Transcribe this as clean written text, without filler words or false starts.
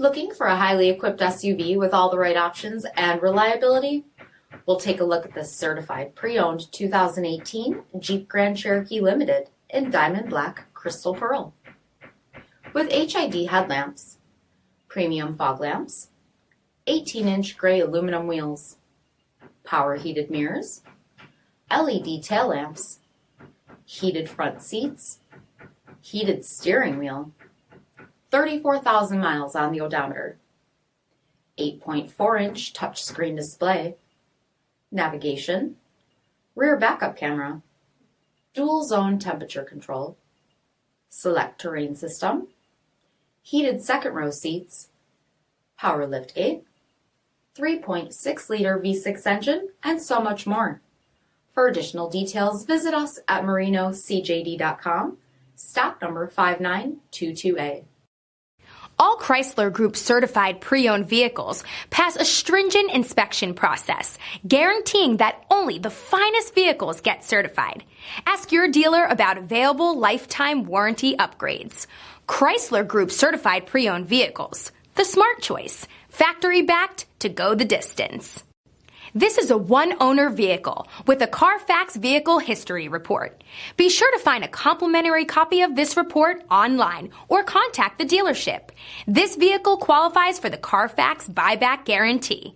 Looking for a highly equipped SUV with all the right options and reliability? We'll take a look at this certified pre-owned 2018 Jeep Grand Cherokee Limited in Diamond Black Crystal Pearl. With HID headlamps, premium fog lamps, 18-inch gray aluminum wheels, power heated mirrors, LED tail lamps, heated front seats, heated steering wheel, 34,000 miles on the odometer, 8.4-inch touchscreen display, navigation, rear backup camera, dual zone temperature control, SELEC-TERRAIN system, heated second row seats, power liftgate, 3.6-liter V6 engine, and so much more. For additional details, visit us at marinocjd.com, stock number 5922A. All Chrysler Group certified pre-owned vehicles pass a stringent inspection process, guaranteeing that only the finest vehicles get certified. Ask your dealer about available lifetime warranty upgrades. Chrysler Group certified pre-owned vehicles, the smart choice, factory backed to go the distance. This is a one-owner vehicle with a CARFAX vehicle history report. Be sure to find a complimentary copy of this report online or contact the dealership. This vehicle qualifies for the CARFAX buyback guarantee.